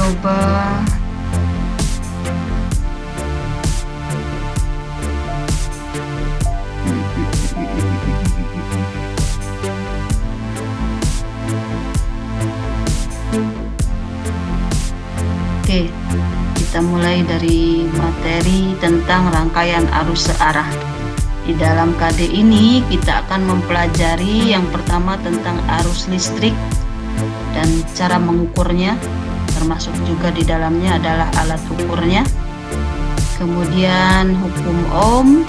coba Oke, kita mulai dari materi tentang rangkaian arus searah. Di dalam KD ini kita akan mempelajari yang pertama tentang arus listrik dan cara mengukurnya, termasuk juga di dalamnya adalah alat ukurnya. Kemudian hukum Ohm,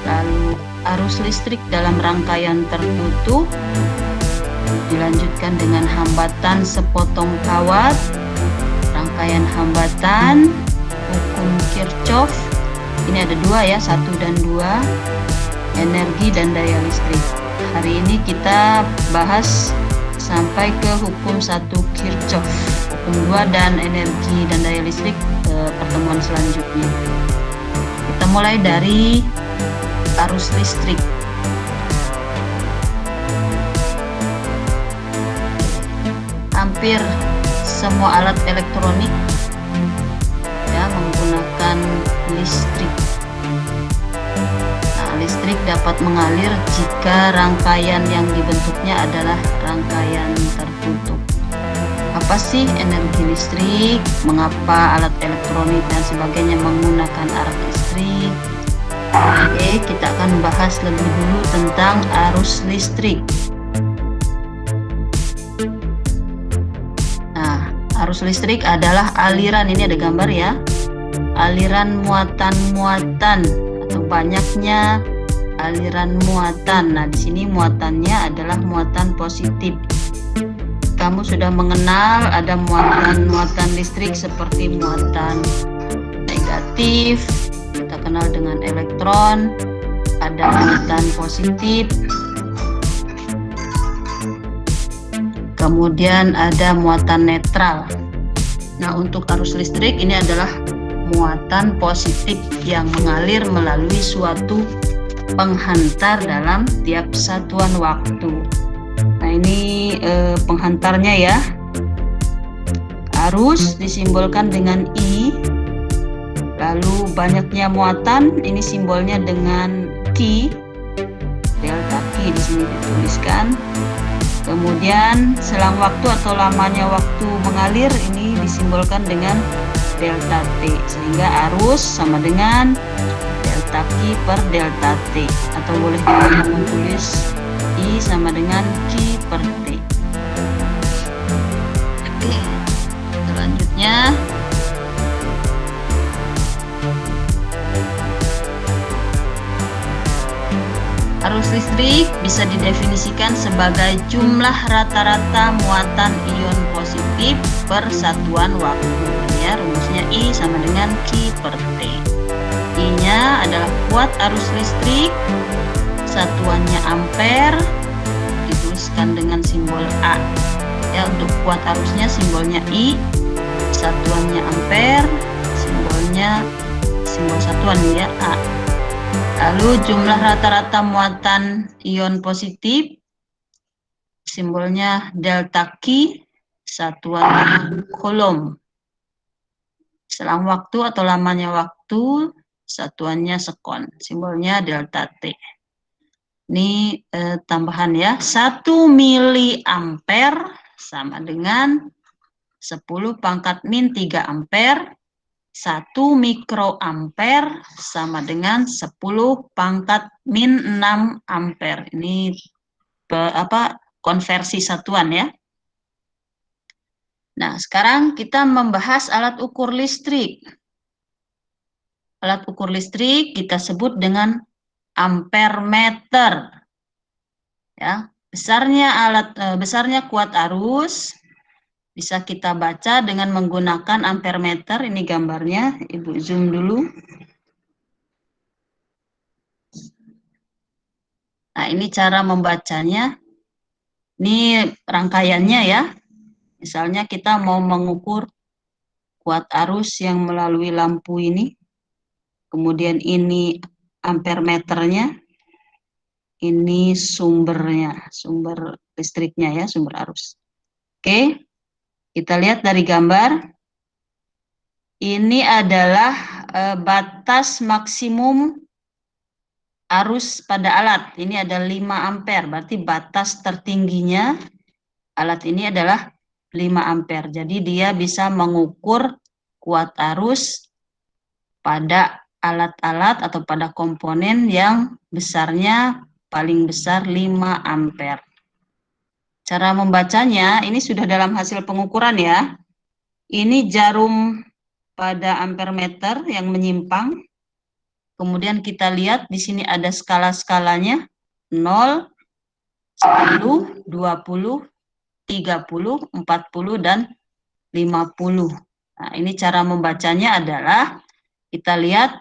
lalu arus listrik dalam rangkaian tertutup, dilanjutkan dengan hambatan sepotong kawat, rangkaian hambatan, hukum Kirchhoff. Ini ada dua ya, 1 dan 2, energi dan daya listrik. Hari ini kita bahas sampai ke hukum 1 Kirchhoff, hukum 2 dan energi dan daya listrik pertemuan selanjutnya. Kita mulai dari arus listrik. Hampir semua alat elektronik ya menggunakan listrik. Nah, listrik dapat mengalir jika rangkaian yang dibentuknya adalah rangkaian tertutup. Apa sih energi listrik? Mengapa alat elektronik dan sebagainya menggunakan arus listrik? Oke, kita akan bahas lebih dulu tentang arus listrik. Arus listrik adalah aliran, ini ada gambar ya, aliran muatan-muatan atau banyaknya aliran muatan. Nah, di sini muatannya adalah muatan positif. Kamu sudah mengenal ada muatan-muatan listrik seperti muatan negatif, kita kenal dengan elektron, ada muatan positif. Kemudian ada muatan netral. Nah, untuk arus listrik ini adalah muatan positif yang mengalir melalui suatu penghantar dalam tiap satuan waktu. Nah, ini penghantarnya ya. Arus disimbolkan dengan I. Lalu banyaknya muatan ini simbolnya dengan Q. Delta Q di sini dituliskan. Kemudian selang waktu atau lamanya waktu mengalir ini disimbolkan dengan delta T, sehingga arus sama dengan delta Q per delta T, atau boleh juga menulis I sama dengan Q per T. Oke, selanjutnya arus listrik bisa didefinisikan sebagai jumlah rata-rata muatan ion positif per satuan waktu. Ya, rumusnya I sama dengan Q per T. I-nya adalah kuat arus listrik, satuannya ampere, dituliskan dengan simbol A. Ya, untuk kuat arusnya simbolnya I, satuannya ampere, simbolnya simbol satuan ya A. Lalu jumlah rata-rata muatan ion positif, simbolnya delta Q, satuannya coulomb. Selang waktu atau lamanya waktu, satuannya sekon, simbolnya delta T. Ini tambahan ya, 1 miliampere sama dengan 10 pangkat min 3 ampere. 1 mikroampere sama dengan 10 pangkat min 6 ampere. Ini konversi satuan ya. Nah, sekarang kita membahas alat ukur listrik. Alat ukur listrik kita sebut dengan ampermeter. Ya, besarnya kuat arus bisa kita baca dengan menggunakan ampermeter. Ini gambarnya, Ibu zoom dulu. Nah, ini cara membacanya. Ini rangkaiannya ya. Misalnya kita mau mengukur kuat arus yang melalui lampu ini. Kemudian ini ampermeternya. Ini sumbernya, sumber listriknya ya, sumber arus. Oke. Kita lihat dari gambar, Ini adalah batas maksimum arus pada alat. Ini ada 5 ampere, berarti batas tertingginya alat ini adalah 5 ampere. Jadi dia bisa mengukur kuat arus pada alat-alat atau pada komponen yang besarnya paling besar 5 ampere. Cara membacanya, ini sudah dalam hasil pengukuran ya. Ini jarum pada ampermeter yang menyimpang. Kemudian kita lihat di sini ada skala-skalanya 0, 10, 20, 30, 40, dan 50. Nah, ini cara membacanya adalah kita lihat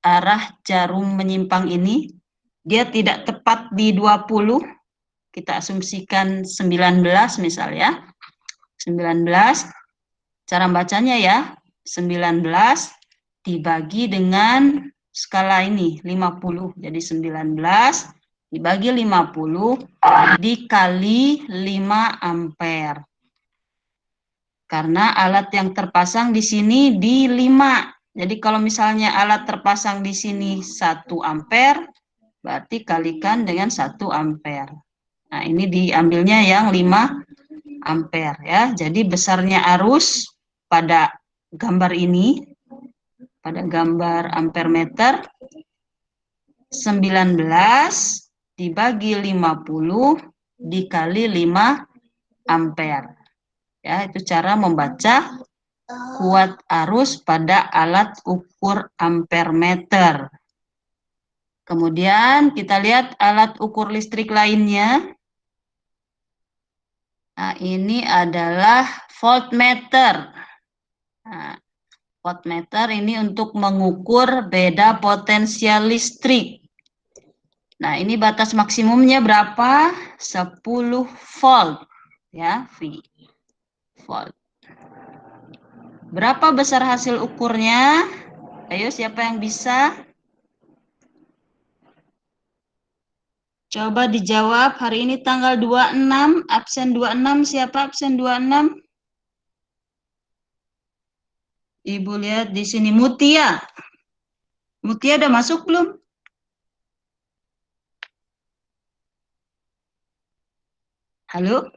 arah jarum menyimpang ini, dia tidak tepat di 20, kita asumsikan 19 misalnya. 19, cara bacanya ya, 19 dibagi dengan skala ini 50. Jadi 19 dibagi 50 dikali 5 ampere. Karena alat yang terpasang di sini di 5. Jadi kalau misalnya alat terpasang di sini 1 ampere, berarti kalikan dengan 1 ampere. Nah, ini diambilnya yang 5 ampere ya. Jadi besarnya arus pada gambar ini, pada gambar ampermeter, 19 dibagi 50 dikali 5 ampere. Ya, itu cara membaca kuat arus pada alat ukur ampermeter. Kemudian kita lihat alat ukur listrik lainnya. Nah, ini adalah voltmeter. Nah, voltmeter ini untuk mengukur beda potensial listrik. Nah, ini batas maksimumnya berapa? 10 volt. Ya, V. Volt. Berapa besar hasil ukurnya? Ayo, siapa yang bisa? Coba dijawab. Hari ini tanggal 26, absen 26. Siapa absen 26? Ibu lihat di sini, Mutia. Mutia udah masuk belum? Halo?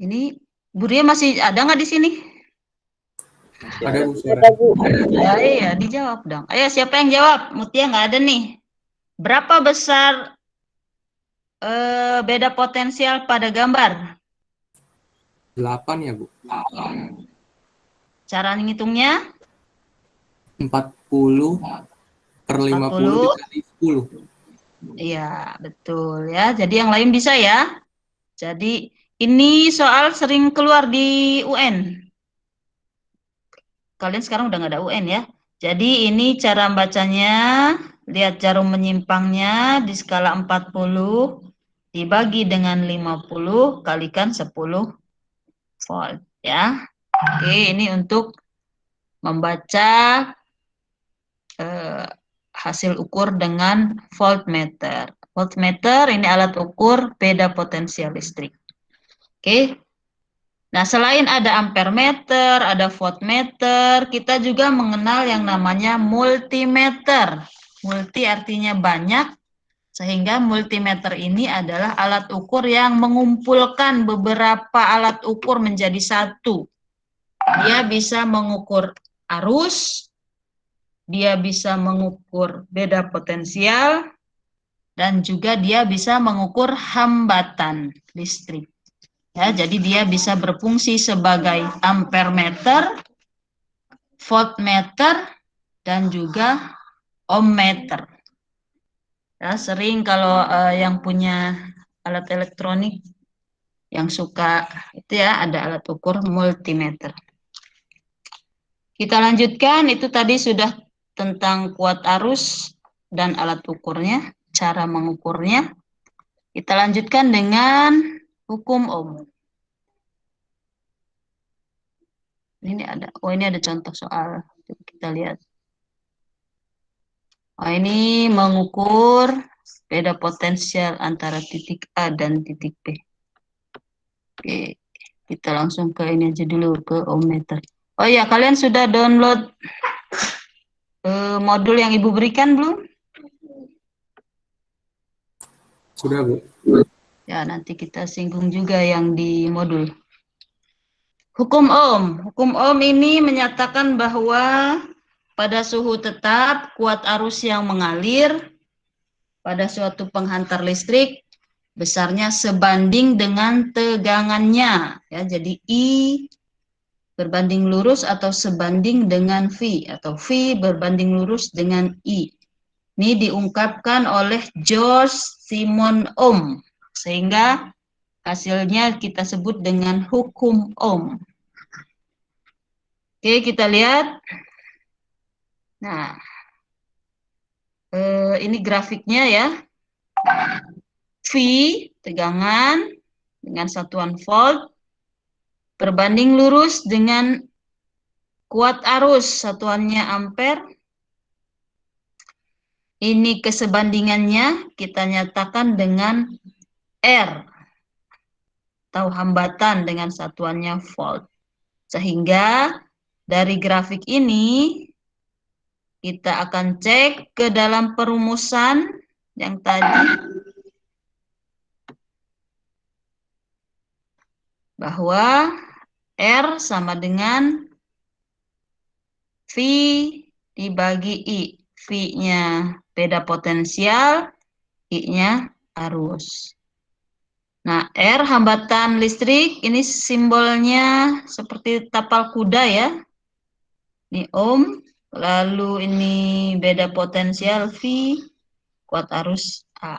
Ini Bu Ria masih ada nggak di sini? Ada Bu, Ya, iya, dijawab dong. Ayo, siapa yang jawab? Mutia nggak ada nih. Berapa besar beda potensial pada gambar? 8 ya Bu. Cara ngitungnya? 40 per 50 dikali 10. Iya, betul ya. Jadi yang lain bisa ya. Jadi ini soal sering keluar di UN. Kalian sekarang udah nggak ada UN ya. Jadi ini cara bacanya. Lihat jarum menyimpangnya di skala 40 dibagi dengan 50 kalikan 10 volt ya. Oke, ini untuk membaca hasil ukur dengan voltmeter. Voltmeter ini alat ukur beda potensial listrik. Oke. Nah, selain ada ampermeter, ada voltmeter, kita juga mengenal yang namanya multimeter. Multi artinya banyak, sehingga multimeter ini adalah alat ukur yang mengumpulkan beberapa alat ukur menjadi satu. Dia bisa mengukur arus, dia bisa mengukur beda potensial, dan juga dia bisa mengukur hambatan listrik. Ya, jadi dia bisa berfungsi sebagai ampermeter, voltmeter, dan juga ohmmeter. Ya, sering kalau yang punya alat elektronik yang suka itu ya ada alat ukur multimeter. Kita lanjutkan, itu tadi sudah tentang kuat arus dan alat ukurnya, cara mengukurnya. Kita lanjutkan dengan hukum Ohm. Ini ada contoh soal. Kita lihat. Oh, ini mengukur beda potensial antara titik A dan titik B. Oke, kita langsung ke ini aja dulu, ke ohmmeter. Oh ya, kalian sudah download modul yang Ibu berikan belum? Sudah, Bu. Ya, nanti kita singgung juga yang di modul. Hukum Ohm. Hukum Ohm ini menyatakan bahwa pada suhu tetap, kuat arus yang mengalir pada suatu penghantar listrik besarnya sebanding dengan tegangannya. Ya, jadi I berbanding lurus atau sebanding dengan V, atau V berbanding lurus dengan I. Ini diungkapkan oleh George Simon Ohm, sehingga hasilnya kita sebut dengan hukum Ohm. Oke, kita lihat. Nah, ini grafiknya ya. V, tegangan dengan satuan volt, berbanding lurus dengan kuat arus, satuannya ampere. Ini kesebandingannya kita nyatakan dengan R, atau hambatan dengan satuannya volt. Sehingga dari grafik ini kita akan cek ke dalam perumusan yang tadi bahwa R sama dengan V dibagi I. V-nya beda potensial, I-nya arus. Nah, R hambatan listrik, ini simbolnya seperti tapal kuda ya. Ini ohm, lalu ini beda potensial V, kuat arus A.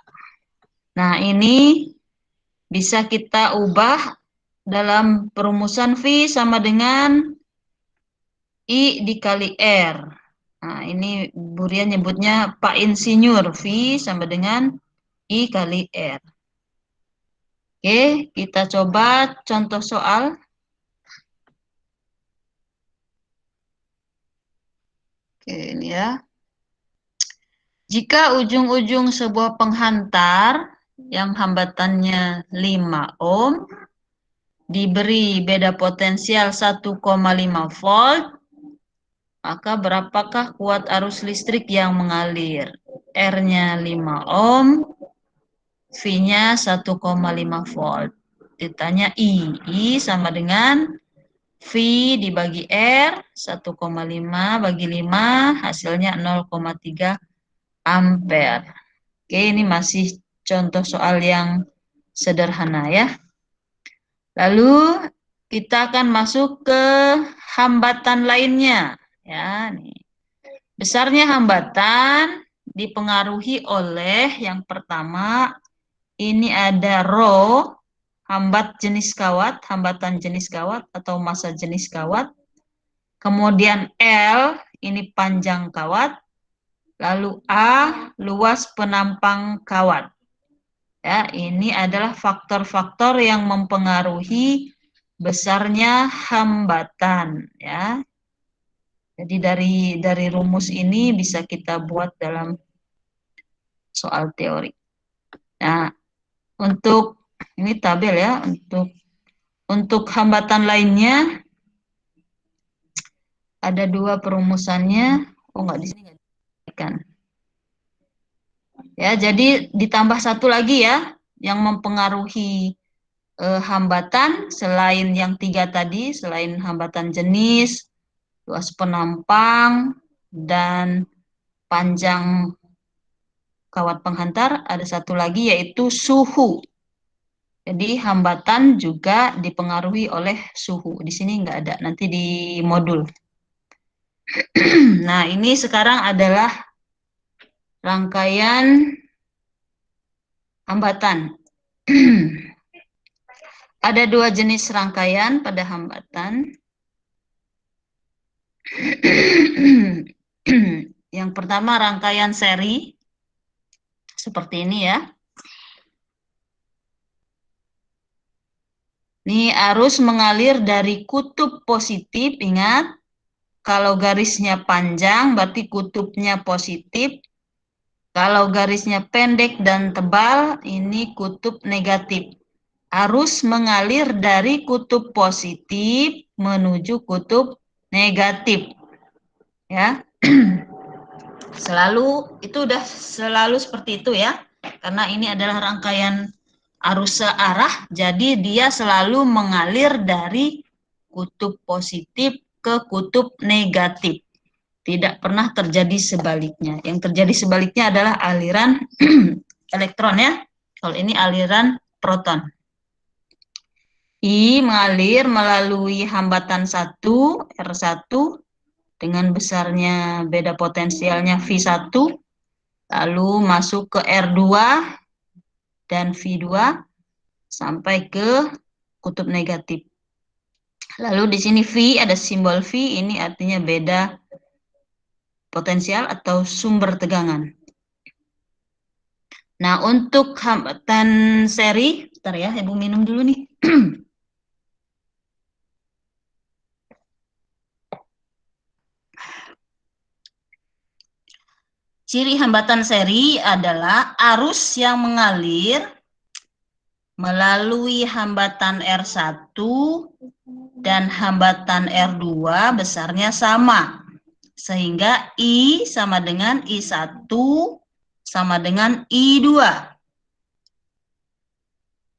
Nah, ini bisa kita ubah dalam perumusan V sama dengan I dikali R. Nah, ini Burian nyebutnya Pak Insinyur. V sama dengan I kali R. Oke, kita coba contoh soal. Oke, ini ya. Jika ujung-ujung sebuah penghantar yang hambatannya 5 ohm diberi beda potensial 1,5 volt, maka berapakah kuat arus listrik yang mengalir? R-nya 5 ohm, V-nya 1,5 volt. Ditanya I sama dengan V dibagi R, 1,5 bagi 5, hasilnya 0,3 ampere. Oke, ini masih contoh soal yang sederhana ya. Lalu kita akan masuk ke hambatan lainnya. Ya, nih. Besarnya hambatan dipengaruhi oleh yang pertama, ini ada rho, hambatan jenis kawat atau massa jenis kawat. Kemudian L, ini panjang kawat. Lalu A, luas penampang kawat. Ya, ini adalah faktor-faktor yang mempengaruhi besarnya hambatan ya. Jadi dari rumus ini bisa kita buat dalam soal teori. Nah, untuk ini tabel ya, untuk hambatan lainnya ada dua perumusannya. Oh, enggak di sini enggak diberikan. Ya, jadi ditambah satu lagi ya yang mempengaruhi hambatan selain yang tiga tadi, selain hambatan jenis, luas penampang, dan panjang kawat penghantar, ada satu lagi yaitu suhu. Jadi hambatan juga dipengaruhi oleh suhu. Di sini nggak ada, nanti di modul. Nah, ini sekarang adalah rangkaian hambatan. Ada dua jenis rangkaian pada hambatan. Yang pertama rangkaian seri, seperti ini ya. Ini arus mengalir dari kutub positif, ingat, kalau garisnya panjang berarti kutubnya positif, Kalau garisnya pendek dan tebal, ini kutub negatif. Arus mengalir dari kutub positif menuju kutub negatif. Ya. Selalu itu udah selalu seperti itu ya. Karena ini adalah rangkaian arus searah, jadi dia selalu mengalir dari kutub positif ke kutub negatif. Tidak pernah terjadi sebaliknya. Yang terjadi sebaliknya adalah aliran elektron ya. Kalau ini aliran proton. I mengalir melalui hambatan 1, R1, dengan besarnya beda potensialnya V1, lalu masuk ke R2 dan V2, sampai ke kutub negatif. Lalu di sini V, ada simbol V, ini artinya beda potensial atau sumber tegangan. Nah, untuk hambatan seri, bentar ya, Ibu minum dulu nih. Ciri hambatan seri adalah arus yang mengalir melalui hambatan R1 dan hambatan R2 besarnya sama. Sehingga I sama dengan I1 sama dengan I2.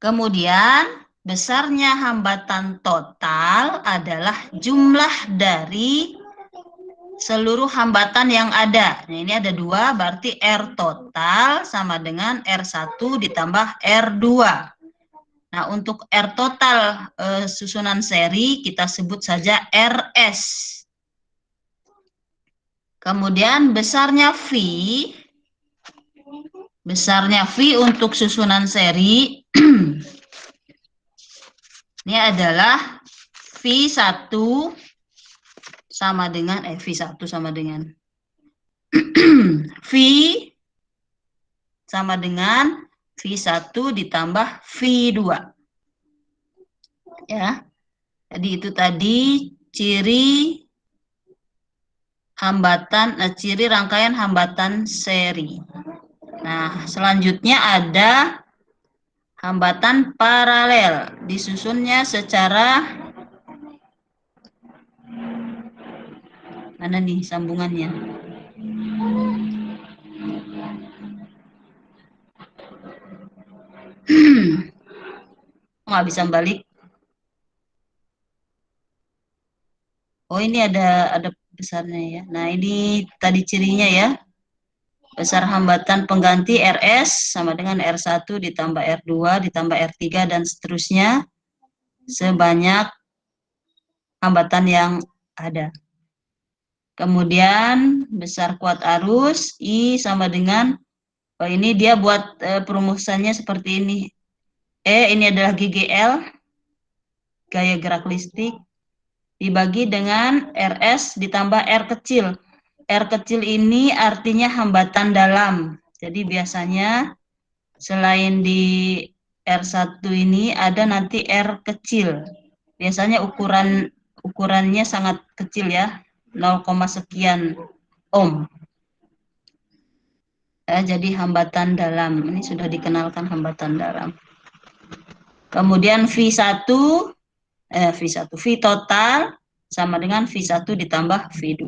Kemudian besarnya hambatan total adalah jumlah dari seluruh hambatan yang ada. Nah, ini ada 2, berarti R total sama dengan R1 ditambah R2. Nah, untuk R total susunan seri kita sebut saja RS. Kemudian besarnya V untuk susunan seri ini adalah V1 sama dengan V1 sama dengan V sama dengan V1 ditambah V2. Ya. Jadi itu tadi ciri hambatan, ciri rangkaian hambatan seri. Nah, selanjutnya ada hambatan paralel. Disusunnya secara mana nih sambungannya? Nggak bisa balik. Oh, ini ada besarnya ya. Nah, ini tadi cirinya ya. Besar hambatan pengganti RS sama dengan R1 ditambah R2 ditambah R3 dan seterusnya sebanyak hambatan yang ada. Kemudian besar kuat arus I sama dengan, oh ini dia buat perumusannya seperti ini. Ini adalah GGL, gaya gerak listrik, dibagi dengan RS ditambah R kecil. R kecil ini artinya hambatan dalam. Jadi biasanya selain di R1 ini ada nanti R kecil. Biasanya ukurannya sangat kecil ya, 0, sekian ohm. Jadi hambatan dalam. Ini sudah dikenalkan hambatan dalam. Kemudian V1 V total sama dengan V1 ditambah V2.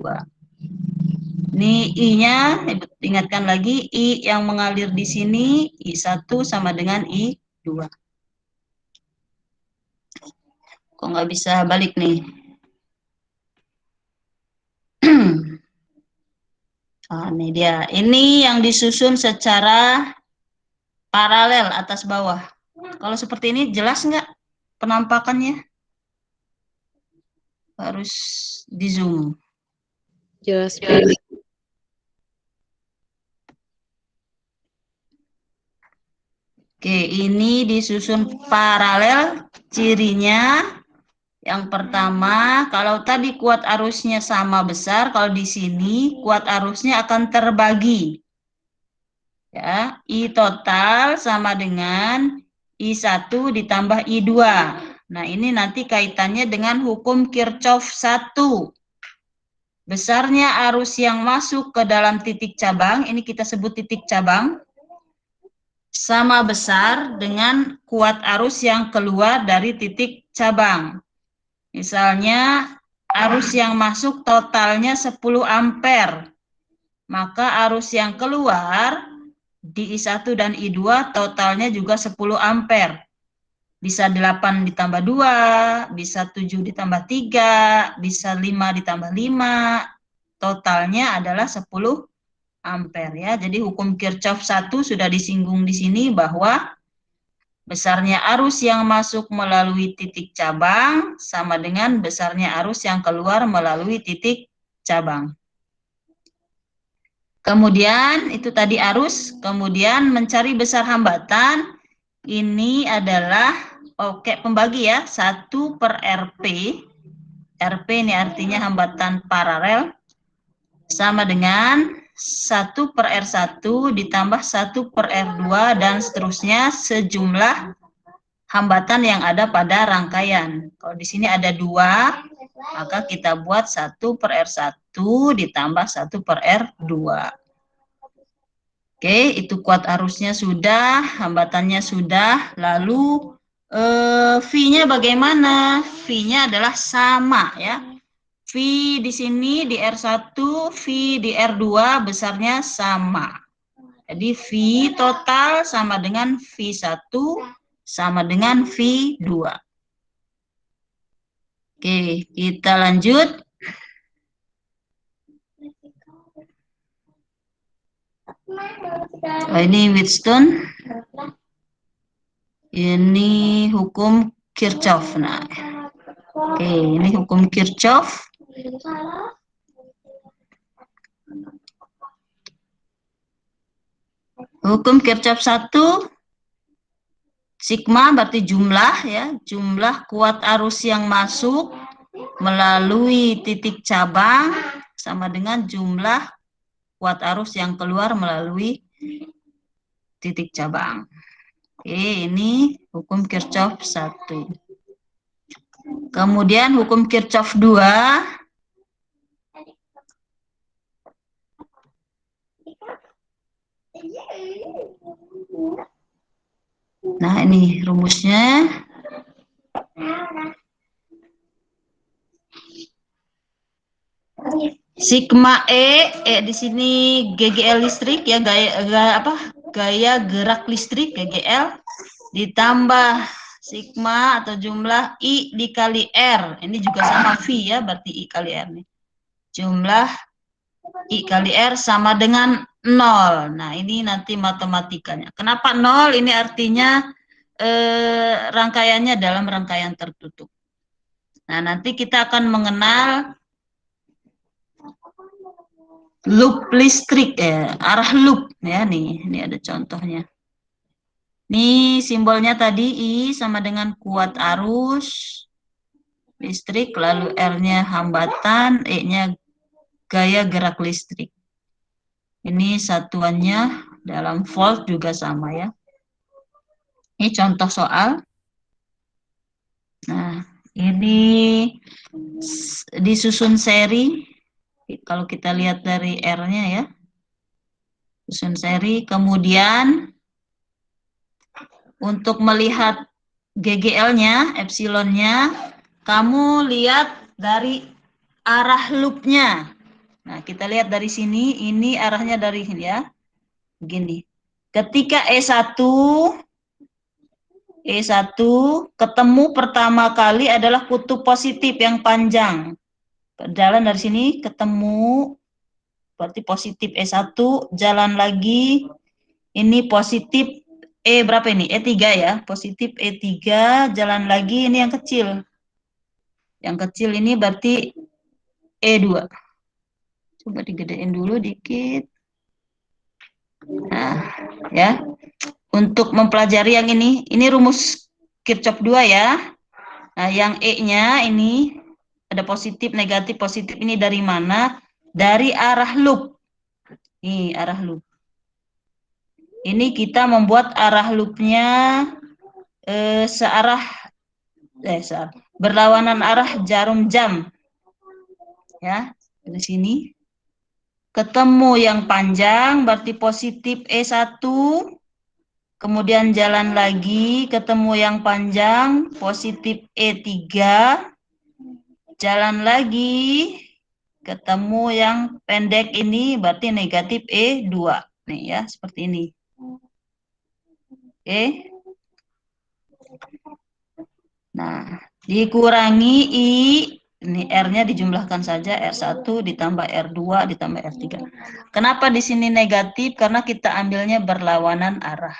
Ini I-nya, ingatkan lagi, I yang mengalir di sini, I1 sama dengan I2. Kok nggak bisa balik nih? Ini dia. Ini yang disusun secara paralel atas bawah. Kalau seperti ini jelas nggak penampakannya? Harus di zoom. Jelas. Oke, ini disusun paralel. Cirinya yang pertama, kalau tadi kuat arusnya sama besar, kalau di sini kuat arusnya akan terbagi. Ya, I total sama dengan I1 ditambah I2. Nah, ini nanti kaitannya dengan hukum Kirchhoff 1. besarnya arus yang masuk ke dalam titik cabang, ini kita sebut titik cabang, sama besar dengan kuat arus yang keluar dari titik cabang. Misalnya arus yang masuk totalnya 10 ampere, maka arus yang keluar di I1 dan I2 totalnya juga 10 ampere. Bisa 8 ditambah 2, bisa 7 ditambah 3, bisa 5 ditambah 5, totalnya adalah 10 ampere ya. Jadi hukum Kirchhoff 1 sudah disinggung di sini bahwa besarnya arus yang masuk melalui titik cabang sama dengan besarnya arus yang keluar melalui titik cabang. Kemudian itu tadi arus, kemudian mencari besar hambatan, ini adalah pembagi ya, 1 per RP. RP ini artinya hambatan paralel, sama dengan 1 per R1 ditambah 1 per R2 dan seterusnya sejumlah hambatan yang ada pada rangkaian. Kalau di sini ada 2, maka kita buat 1 per R1 ditambah 1 per R2. Oke, itu kuat arusnya sudah, hambatannya sudah, lalu V-nya bagaimana? V-nya adalah sama ya. V di sini di R1, V di R2 besarnya sama. Jadi V total sama dengan V1 sama dengan V2. Oke, kita lanjut. Ini Wheatstone. Ini hukum Kirchhoff. Nah, oke, ini hukum Kirchhoff. Hukum Kirchhoff 1, sigma berarti jumlah ya, jumlah kuat arus yang masuk melalui titik cabang sama dengan jumlah kuat arus yang keluar melalui titik cabang. Oke, ini hukum Kirchhoff 1. Kemudian hukum Kirchhoff 2. Nah, ini rumusnya. Sigma E di sini GGL listrik ya, gaya gerak listrik GGL ditambah sigma atau jumlah I dikali R. Ini juga sama V ya, berarti I kali R nih. Jumlah I kali R sama dengan 0. Nah, ini nanti matematikanya. Kenapa 0? Ini artinya rangkaiannya dalam rangkaian tertutup. Nah, nanti kita akan mengenal loop listrik arah loop ya, nih. Ini ada contohnya. Ini simbolnya tadi I sama dengan kuat arus listrik, lalu R-nya hambatan, E-nya gaya gerak listrik. Ini satuannya dalam volt juga sama ya. Ini contoh soal. Nah, ini disusun seri. Kalau kita lihat dari R-nya ya. Susun seri. Kemudian untuk melihat GGL-nya, epsilon-nya, kamu lihat dari arah loop-nya. Nah, kita lihat dari sini, ini arahnya dari sini ya. Begini. Ketika E1 ketemu pertama kali adalah kutub positif yang panjang. Jalan dari sini ketemu, berarti positif E1, jalan lagi, ini positif E berapa ini? E3 ya, positif E3, jalan lagi, ini yang kecil. Yang kecil ini berarti E2. Coba digedein dulu dikit. Nah, ya. Untuk mempelajari yang ini rumus Kirchhoff 2 ya. Nah, yang E-nya ini ada positif, negatif, positif ini dari mana? Dari arah loop. Nih, arah loop. Ini kita membuat arah loopnya berlawanan arah jarum jam. Ya. Di sini. Ketemu yang panjang, berarti positif E1. Kemudian jalan lagi, ketemu yang panjang, positif E3. Jalan lagi, ketemu yang pendek ini, berarti negatif E2. Nih ya, seperti ini. Oke. Nah, dikurangi I, ini R-nya dijumlahkan saja, R1 ditambah R2 ditambah R3. Kenapa di sini negatif? Karena kita ambilnya berlawanan arah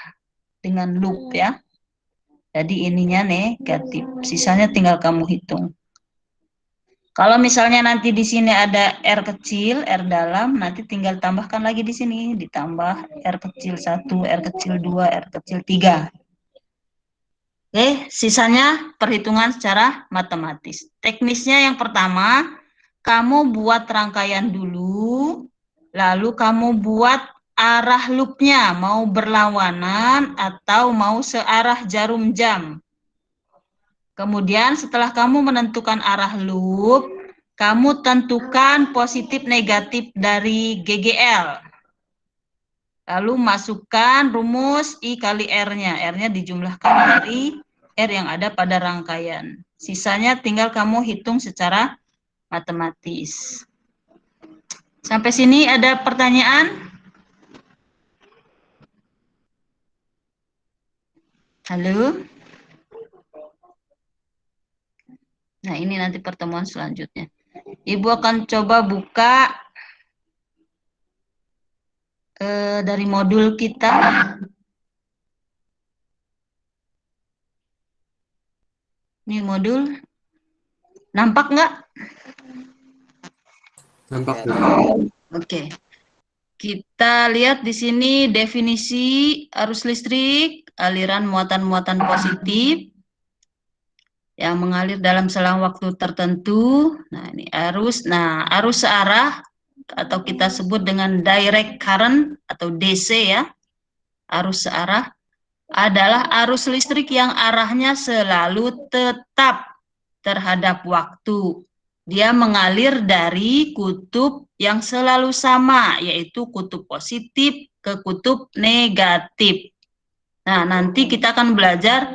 dengan loop ya. Jadi ininya negatif, sisanya tinggal kamu hitung. Kalau misalnya nanti di sini ada R kecil, R dalam, nanti tinggal tambahkan lagi di sini, ditambah R kecil 1, R kecil 2, R kecil 3. Oke, sisanya perhitungan secara matematis. Teknisnya yang pertama, kamu buat rangkaian dulu, lalu kamu buat arah loopnya, mau berlawanan atau mau searah jarum jam. Kemudian setelah kamu menentukan arah loop, kamu tentukan positif negatif dari GGL. Lalu masukkan rumus I kali R-nya. R-nya dijumlahkan dari R yang ada pada rangkaian. Sisanya tinggal kamu hitung secara matematis. Sampai sini ada pertanyaan? Halo? Nah, ini nanti pertemuan selanjutnya. Ibu akan coba buka dari modul kita. Ini modul. Nampak nggak? Nampak, Bu. Oke. Kita lihat di sini definisi arus listrik, aliran muatan-muatan positif yang mengalir dalam selang waktu tertentu. Nah, ini arus. Nah, arus searah atau kita sebut dengan direct current atau DC ya. Arus searah adalah arus listrik yang arahnya selalu tetap terhadap waktu. Dia mengalir dari kutub yang selalu sama, yaitu kutub positif ke kutub negatif. Nah, nanti kita akan belajar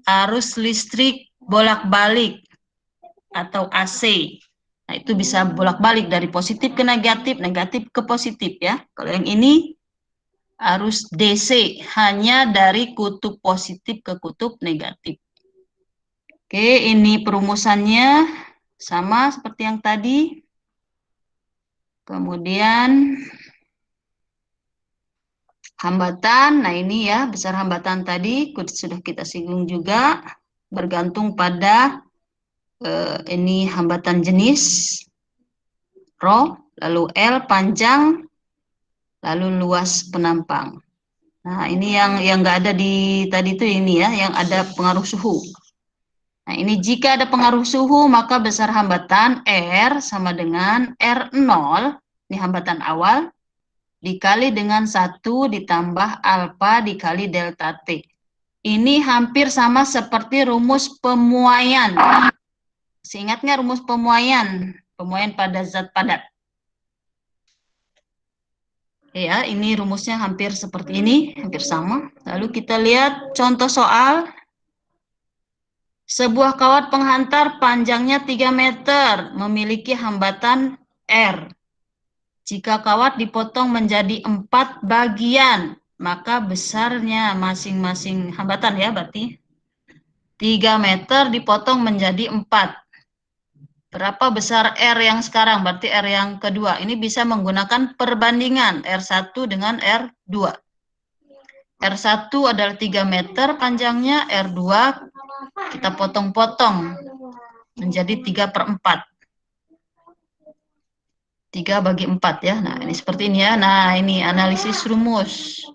arus listrik bolak-balik atau AC. Nah, itu bisa bolak-balik dari positif ke negatif, negatif ke positif ya. Kalau yang ini arus DC, hanya dari kutub positif ke kutub negatif. Oke, ini perumusannya sama seperti yang tadi. Kemudian hambatan, nah ini ya, besar hambatan tadi sudah kita singgung juga, bergantung pada ini hambatan jenis, rho, lalu L panjang, lalu luas penampang. Nah ini yang nggak ada di tadi itu ini ya, yang ada pengaruh suhu. Nah ini jika ada pengaruh suhu, maka besar hambatan R sama dengan R0, ini hambatan awal, dikali dengan 1 ditambah alfa dikali delta T. Ini hampir sama seperti rumus pemuaian. Ingat nggak rumus pemuaian? Pemuaian pada zat padat. Ya, ini rumusnya hampir seperti ini, hampir sama. Lalu kita lihat contoh soal. Sebuah kawat penghantar panjangnya 3 meter, memiliki hambatan R. Jika kawat dipotong menjadi 4 bagian, maka besarnya masing-masing hambatan ya, berarti 3 meter dipotong menjadi 4. Berapa besar R yang sekarang? Berarti R yang kedua. Ini bisa menggunakan perbandingan R1 dengan R2. R1 adalah 3 meter panjangnya, R2 kita potong-potong menjadi 3/4. 3 bagi 4 ya. Nah, ini seperti ini ya. Nah, ini analisis rumus.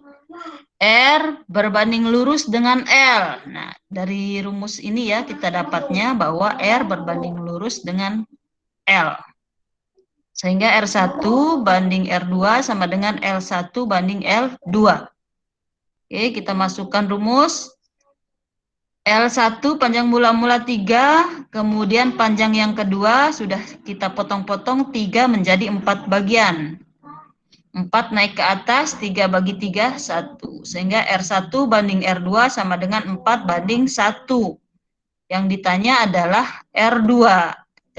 R berbanding lurus dengan L. Nah, dari rumus ini ya kita dapatnya bahwa R berbanding lurus dengan L. Sehingga R1 banding R2 sama dengan L1 banding L2. Oke, kita masukkan rumus. L1 panjang mula-mula 3, kemudian panjang yang kedua sudah kita potong-potong 3 menjadi 4 bagian. 4 naik ke atas, 3 bagi 3, 1. Sehingga R1 banding R2 sama dengan 4 banding 1. Yang ditanya adalah R2.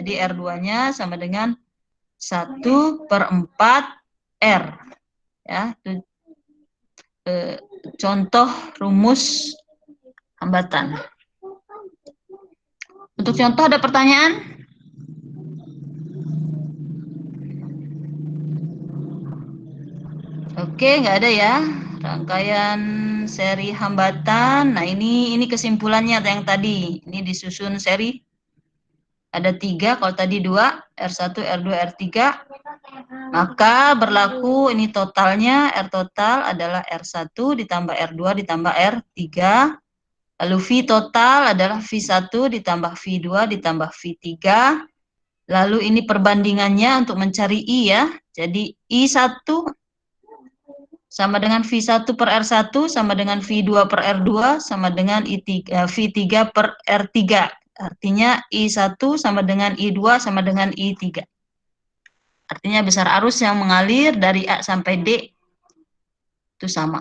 Jadi R2-nya sama dengan 1/4 R. Ya, itu, contoh rumus hambatan. Untuk contoh ada pertanyaan? Oke, nggak ada ya. Rangkaian seri hambatan. Nah, ini kesimpulannya yang tadi. Ini disusun seri. Ada 3, kalau tadi 2, R1, R2, R3. Maka berlaku ini totalnya, R total adalah R1 ditambah R2 ditambah R3. Lalu V total adalah V1 ditambah V2 ditambah V3. Lalu ini perbandingannya untuk mencari I ya. Jadi I1 sama dengan V1 per R1 sama dengan V2 per R2 sama dengan V3 per R3. Artinya I1 sama dengan I2 sama dengan I3. Artinya besar arus yang mengalir dari A sampai D itu sama.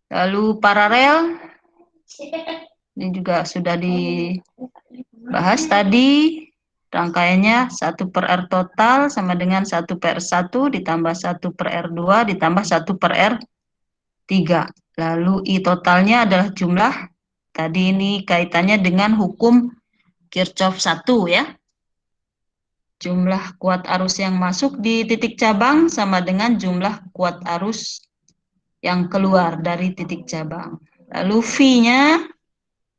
Lalu paralel, ini juga sudah dibahas tadi. Rangkaiannya 1 per R total sama dengan 1 per R1 ditambah 1 per R2 ditambah 1 per R3. Lalu I totalnya adalah jumlah. Tadi ini kaitannya dengan hukum Kirchhoff 1 ya. Jumlah kuat arus yang masuk di titik cabang sama dengan jumlah kuat arus yang keluar dari titik cabang. Lalu V-nya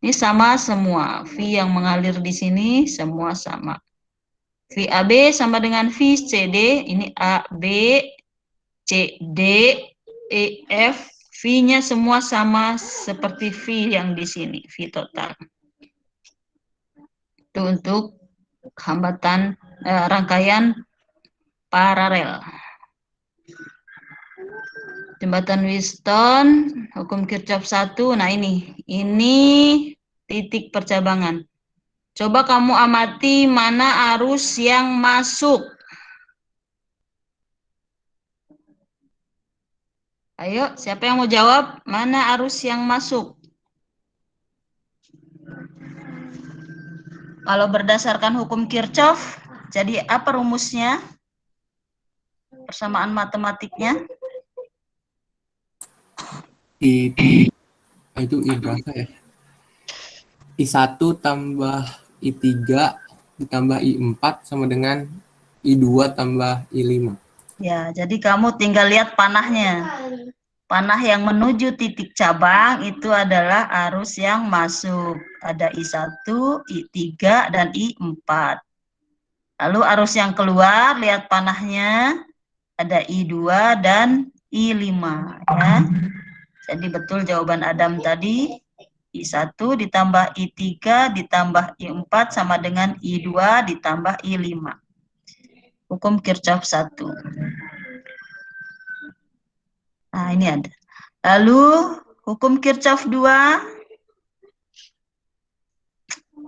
ini sama semua. V yang mengalir di sini semua sama. VAB sama dengan VCD. Ini A, B, C, D, E, F. V-nya semua sama seperti V yang di sini. V total. Itu untuk hambatan rangkaian paralel. Jembatan Wheatstone, hukum Kirchhoff 1. Nah ini titik percabangan. Coba kamu amati mana arus yang masuk. Ayo, siapa yang mau jawab? Mana arus yang masuk? Kalau berdasarkan hukum Kirchhoff, jadi apa rumusnya? Persamaan matematiknya? Itu I berapa ya? I1 tambah I3 ditambah I4 sama dengan I2 tambah I5. Ya, jadi kamu tinggal lihat panahnya. Panah yang menuju titik cabang itu adalah arus yang masuk. Ada I1, I3, dan I4. Lalu arus yang keluar, lihat panahnya. Ada I2 dan I5. Ya. Jadi betul jawaban Adam tadi. I1 ditambah I3 ditambah I4 sama dengan I2 ditambah I5. Hukum Kirchhoff 1. Nah, ini ada. Lalu hukum Kirchhoff 2.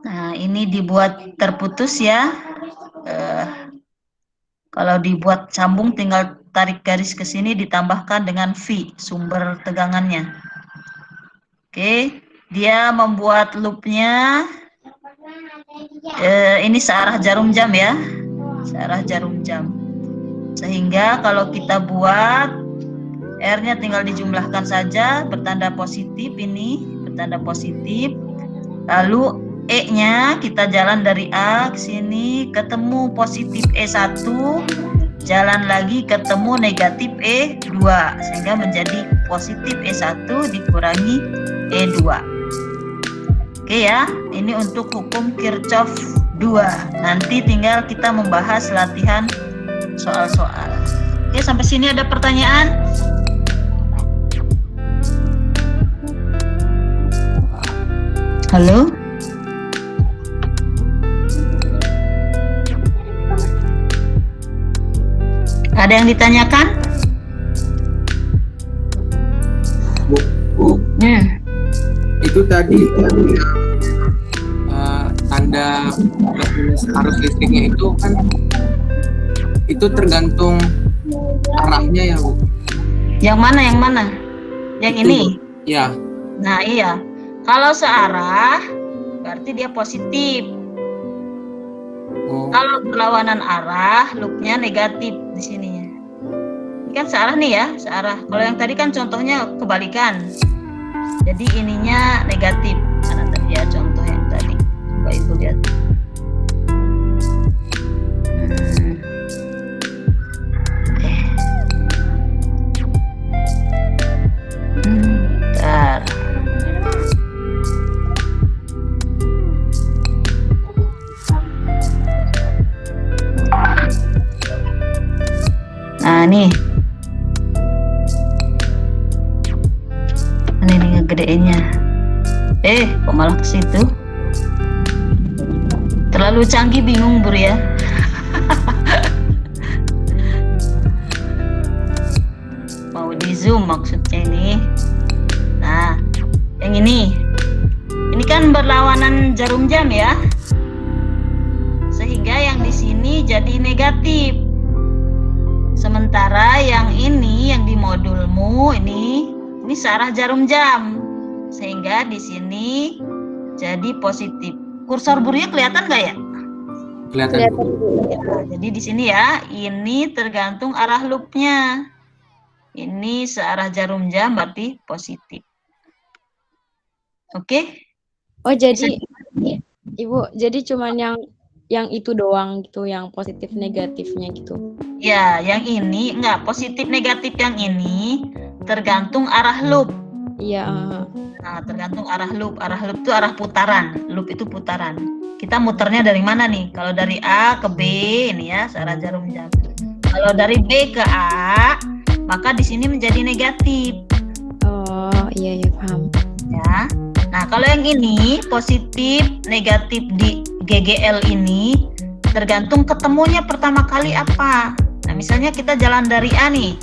Nah, ini dibuat terputus ya. Kalau dibuat sambung tinggal tarik garis ke sini ditambahkan dengan V, sumber tegangannya. Oke. Dia membuat loopnya ini searah jarum jam ya, searah jarum jam. Sehingga kalau kita buat R-nya tinggal dijumlahkan saja, bertanda positif ini, bertanda positif. Lalu E-nya kita jalan dari A ke sini, ketemu positif E1, jalan lagi ketemu negatif E2, sehingga menjadi positif E1 dikurangi E2. Oke ya, ini untuk hukum Kirchhoff 2. Nanti tinggal kita membahas latihan soal-soal. Oke, sampai sini ada pertanyaan? Halo? Ada yang ditanyakan? Bu. itu tadi tanda plus minus arus listriknya itu kan itu tergantung arahnya ya Bu. Yang mana? Yang mana? Yang Itu, ini? Ya. Nah iya, kalau searah berarti dia positif. Oh, Kalau berlawanan arah, loopnya negatif di sininya. Ini kan searah nih ya, searah. Kalau yang tadi kan contohnya kebalikan. Jadi ininya negatif. Mana tadi ya contoh yang tadi? Coba Ibu lihat. Bentar. Nah nih, ini ngegedeinnya. Kok malah ke situ? Terlalu canggih, bingung Bur ya. Mau di zoom maksudnya ini. Nah, yang ini kan berlawanan jarum jam ya, sehingga yang di sini jadi negatif. Sementara yang ini, yang di modulmu ini searah jarum jam, sehingga di sini jadi positif. Kursor Burnya kelihatan nggak ya? kelihatan. Nah, jadi di sini ya, ini tergantung arah loopnya. Ini searah jarum jam berarti positif. Oke? Oh jadi Ibu, jadi cuman yang itu doang gitu, yang positif negatifnya gitu. Ya, yang ini enggak, positif negatif yang ini tergantung arah loop. Iya. Nah, tergantung arah loop. Arah loop itu arah putaran. Loop itu putaran. Kita muternya dari mana nih? Kalau dari A ke B ini ya, searah jarum jam. Kalau dari B ke A, maka di sini menjadi negatif. Oh, iya paham. Ya. Nah, kalau yang ini positif negatif di GGL ini tergantung ketemunya pertama kali apa. Nah, misalnya kita jalan dari A nih.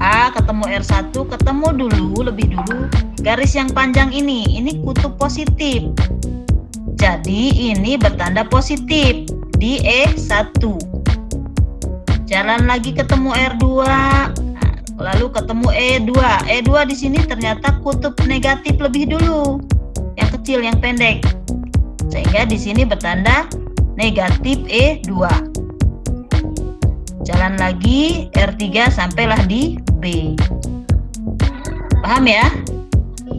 A ketemu R1, ketemu lebih dulu garis yang panjang ini kutub positif. Jadi ini bertanda positif di E1. Jalan lagi ketemu R2, lalu ketemu E2. E2 di sini ternyata kutub negatif lebih dulu. Yang kecil, yang pendek. Sehingga di sini bertanda negatif E2. Jalan lagi R3 sampailah di B. Paham ya?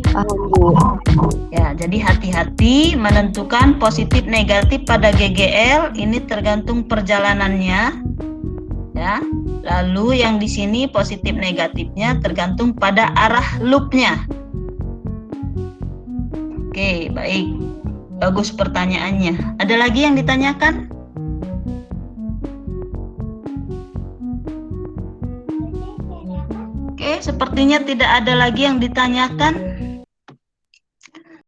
Paham Bu. Ya, jadi hati-hati menentukan positif negatif pada GGL, ini tergantung perjalanannya. Ya. Lalu yang di sini positif negatifnya tergantung pada arah loopnya. Oke, baik. Bagus pertanyaannya. Ada lagi yang ditanyakan? Oke, sepertinya tidak ada lagi yang ditanyakan.